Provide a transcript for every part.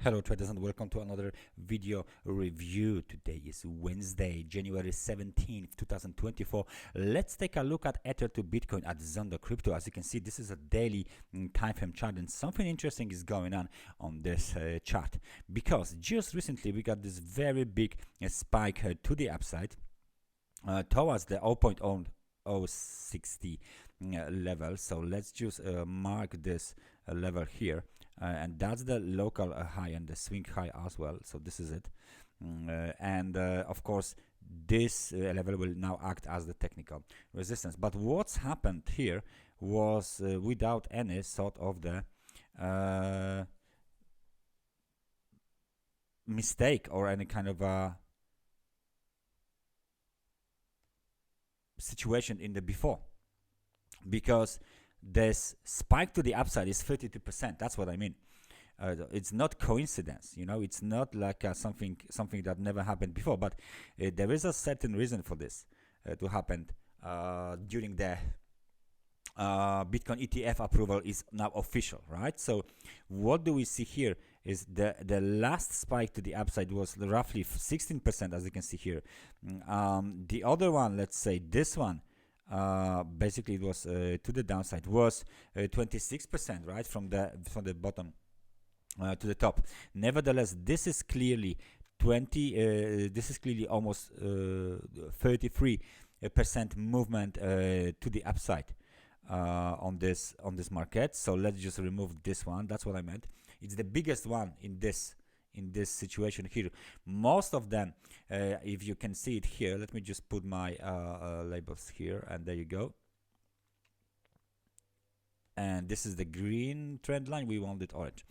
Hello traders and welcome to another video review. Today is Wednesday, January 17th, 2024. Let's take a look at Ether to Bitcoin at Zondacrypto. As you can see, this is a daily time frame chart, and something interesting is going on this chart, because just recently we got this very big spike to the upside towards the 0.0060 level. So let's just mark this level here, and that's the local high and the swing high as well. So this is it, and of course this level will now act as the technical resistance. But what's happened here was without any sort of the mistake or any kind of situation in the before, because this spike to the upside is 32%. That's what I mean. It's not coincidence, you know. It's not like something that never happened before, but there is a certain reason for this to happen during the Bitcoin ETF approval is now official, right? So what do we see here is the last spike to the upside was roughly 16%, as you can see here. The other one, let's say this one, basically it was to the downside, was 26%, right, from the bottom to the top. Nevertheless, this is clearly almost 33% movement to the upside on this market. So let's just remove this one. That's what I meant. It's the biggest one in this situation here. Most of them, if you can see it here, let me just put my labels here, and there you go. And this is the green trend line. We want it orange.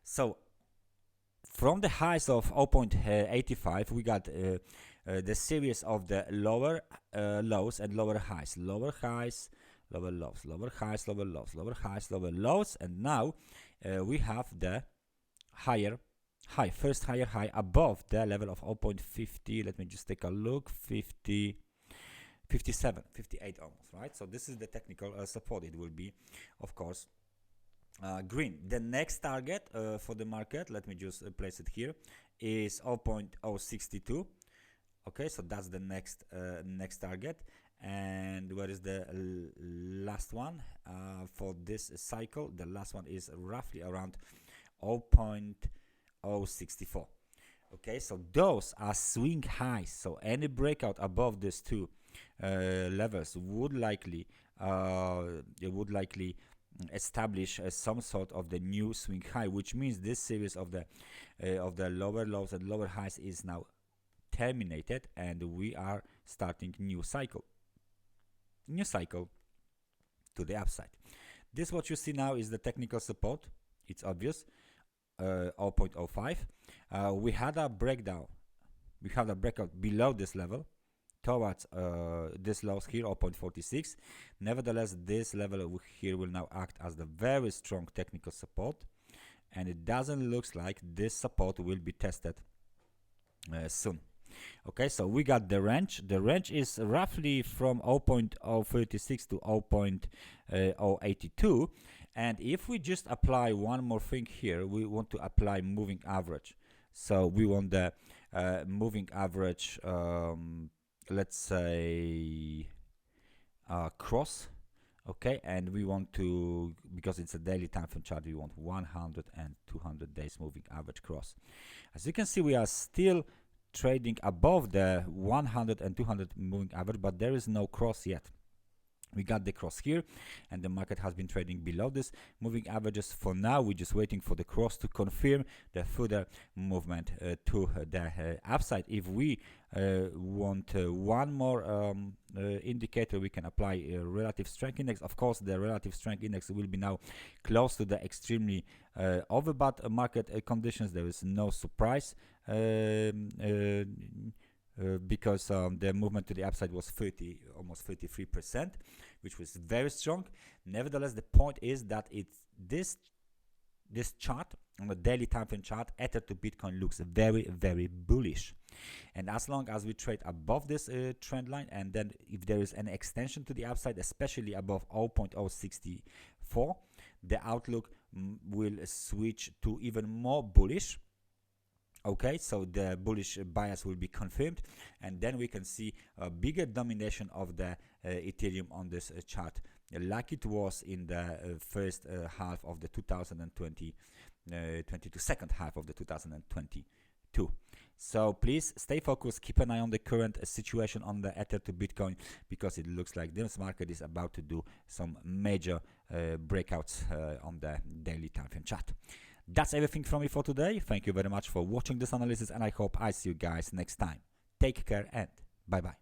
So from the highs of 0.85, we got the series of the lower lows and lower highs, lower highs, lower lows, lower highs, lower lows, lower highs, lower lows, and now we have the higher high, first higher high above the level of 0.50. Let me just take a look. 50, 57, 58 almost, right? So this is the technical support. It will be, of course, green. The next target for the market, let me just place it here, is 0.062. Okay, so that's the next target. And where is the last one for this cycle? The last one is roughly around 0.064. Okay, so those are swing highs. So any breakout above these two levels would likely establish some sort of the new swing high, which means this series of the lower lows and lower highs is now terminated, and we are starting new cycle to the upside. This what you see now is the technical support. It's obvious. 0.05. We had a breakdown. We had a breakout below this level towards this lows here, 0.46. Nevertheless, this level here will now act as the very strong technical support, and it doesn't look like this support will be tested soon. Okay, so we got the range. The range is roughly from 0.036 to 0.082. And if we just apply one more thing here, we want to apply moving average. So we want the moving average, let's say cross. Okay, and we want to, because it's a daily time frame chart, we want 100 and 200 days moving average cross. As you can see, we are still trading above the 100 and 200 moving average, but there is no cross yet. We got the cross here, and the market has been trading below this moving averages. For now, we're just waiting for the cross to confirm the further movement to the upside. If we want one more indicator, we can apply a relative strength index. Of course, the relative strength index will be now close to the extremely overbought market conditions. There is no surprise, because the movement to the upside was almost 33%, which was very strong. Nevertheless, the point is that it's this chart on the daily time frame chart, Ether to Bitcoin, looks very, very bullish. And as long as we trade above this trend line, and then if there is an extension to the upside, especially above 0.064, the outlook will switch to even more bullish. Okay, so the bullish bias will be confirmed, and then we can see a bigger domination of the Ethereum on this chart, like it was in the first half of the 2022, second half of the 2022. So please stay focused, keep an eye on the current situation on the Ether to Bitcoin, because it looks like this market is about to do some major breakouts on the daily time frame chart. That's everything from me for today. Thank you very much for watching this analysis, and I hope I see you guys next time. Take care and bye bye.